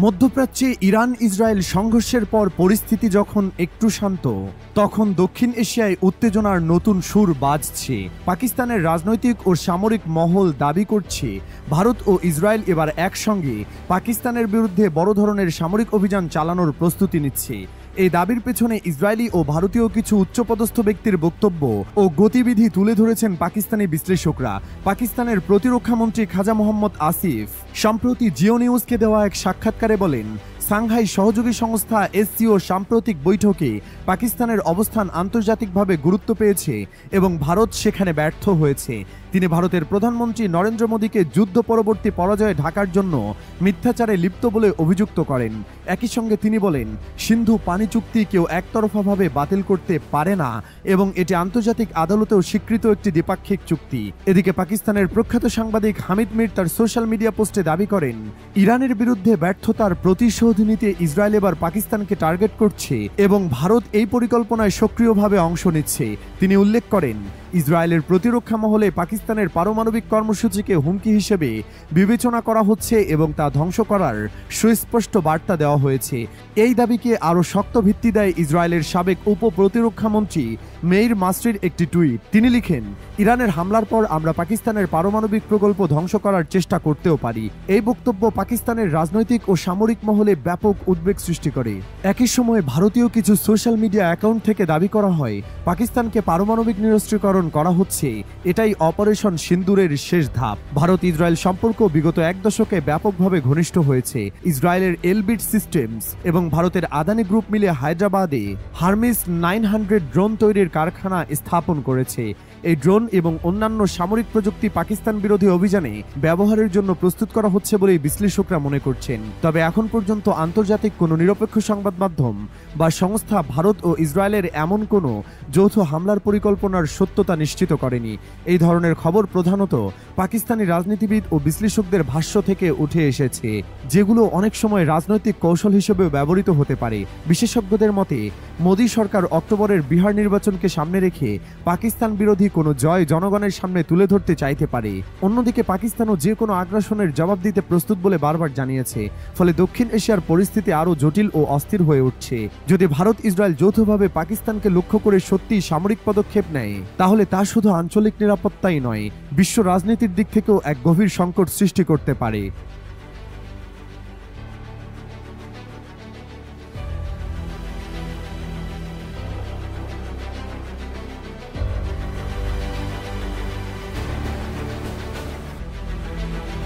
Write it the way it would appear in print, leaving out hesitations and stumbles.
মধ্যপ্রাচ্যে Iran Israel সংঘর্ষের পর পরিস্থিতি যখন একটু শান্ত, তখন দক্ষিণ এশিয়ায় উত্তেজনার নতুন সুর বাজছে। পাকিস্তানের রাজনৈতিক ও সামরিক মহল দাবি করছে ভারত ও ইসরায়েল এবার একসঙ্গে পাকিস্তানের বিরুদ্ধে বড় ধরনের সামরিক অভিযান চালানোর প্রস্তুতি নিচ্ছে। এই দাবির পেছনে ইসরায়েলি ও ভারতীয় কিছু উচ্চপদস্থ ব্যক্তির বক্তব্য ও গতিবিধি তুলে ধরেছেন পাকিস্তানি বিশ্লেষকরা। পাকিস্তানের প্রতিরক্ষামন্ত্রী খাজা মোহাম্মদ আসিফ সম্প্রতি জিও নিউজকে দেওয়া এক সাক্ষাৎকারে বলেন, সাংহাই সহযোগী সংস্থা এসসিও সাম্প্রতিক বৈঠকে পাকিস্তানের অবস্থান আন্তর্জাতিকভাবে গুরুত্ব পেয়েছে এবং ভারত সেখানে ব্যর্থ হয়েছে। তিনি ভারতের প্রধানমন্ত্রী নরেন্দ্র মোদীকে যুদ্ধ পরবর্তী পরাজয়ে ঢাকার জন্য মিথ্যাচারে লিপ্ত বলে অভিযুক্ত করেন। একই সঙ্গে তিনি বলেন, সিন্ধু পানি চুক্তি কেউ একতরফাভাবে বাতিল করতে পারে না এবং এটি আন্তর্জাতিক আদালতেও স্বীকৃত একটি দ্বিপাক্ষিক চুক্তি। এদিকে পাকিস্তানের প্রখ্যাত সাংবাদিক হামিদ মির তার সোশ্যাল মিডিয়া পোস্টে দাবি করেন, ইরানের বিরুদ্ধে ব্যর্থতার প্রতিশোধ নিতে ইসরায়েল এবার পাকিস্তানকে টার্গেট করছে এবং ভারত এই পরিকল্পনায় সক্রিয়ভাবে অংশ নিচ্ছে। তিনি উল্লেখ করেন, ইসরায়েলের প্রতিরক্ষা মহলে পাকিস্তানের পারমাণবিক কর্মসূচিকে হুমকি হিসেবে বিবেচনা করা হচ্ছে এবং তা ধ্বংস করার সুস্পষ্ট বার্তা দেওয়া হয়েছে। এই দাবিকে আরও শক্ত ভিত্তি দেয় ইসরায়েলের সাবেক উপ প্রতিরক্ষামন্ত্রী মেইর মাসরির একটি টুইট। তিনি লিখেন, ইরানের হামলার পর আমরা পাকিস্তানের পারমাণবিক প্রকল্প ধ্বংস করার চেষ্টা করতেও পারি। এই বক্তব্য পাকিস্তানের রাজনৈতিক ও সামরিক মহলে ব্যাপক উদ্বেগ সৃষ্টি করে। একই সময়ে ভারতীয় কিছু সোশ্যাল মিডিয়া অ্যাকাউন্ট থেকে দাবি করা হয়, পাকিস্তানকে পারমাণবিক নিরস্ত্রীকরণ করা হচ্ছে, এটাই অপারেশন সিন্দুরের শেষ ধাপ। ভারত ইসরায়েল সম্পর্ক বিগত এক দশকে ব্যাপকভাবে ঘনিষ্ঠ হয়েছে। ইসরায়েলের এলবিট সিস্টেমস এবং ভারতের আদানি গ্রুপ মিলে হায়দ্রাবাদে হারমিস 900 ড্রোন তৈরির কারখানা স্থাপন করেছে। এই ড্রোন এবং অন্যান্য সামরিক প্রযুক্তি পাকিস্তান বিরোধী অভিযানে ব্যবহারের জন্য প্রস্তুত করা হচ্ছে বলে বিশ্লেষকরা মনে করছেন। তবে এখন পর্যন্ত আন্তর্জাতিক কোনো নিরপেক্ষ সংবাদ মাধ্যম বা সংস্থা ভারত ও ইসরায়েলের এমন কোনো যৌথ হামলার পরিকল্পনার সত্যতা নিশ্চিত করেনি। এই ধরনের খবর প্রধানত পাকিস্তানি রাজনীতিবিদ ও বিশ্লেষকদের ভাষ্য থেকে উঠে এসেছে, যেগুলো অনেক সময় রাজনৈতিক কৌশল হিসেবেও ব্যবহৃত হতে পারে। বিশেষজ্ঞদের মতে, মোদী সরকার অক্টোবরের বিহার নির্বাচনকে সামনে রেখে পাকিস্তান বিরোধী কোনো জয় জনগণের সামনে তুলে ধরতে চাইতে পারে। অন্যদিকে পাকিস্তানও যে কোনো আগ্রাসনের জবাব দিতে প্রস্তুত বলে বারবার জানিয়েছে। ফলে দক্ষিণ এশিয়ার পরিস্থিতি আরও জটিল ও অস্থির হয়ে উঠছে। যদি ভারত ইসরায়েল যৌথভাবে পাকিস্তানকে লক্ষ্য করে সত্যি সামরিক পদক্ষেপ নেয়, তাহলে তা শুধু আঞ্চলিক নিরাপত্তাই নয়, বিশ্ব রাজনীতির দিক থেকেও এক গভীর সংকট সৃষ্টি করতে পারে।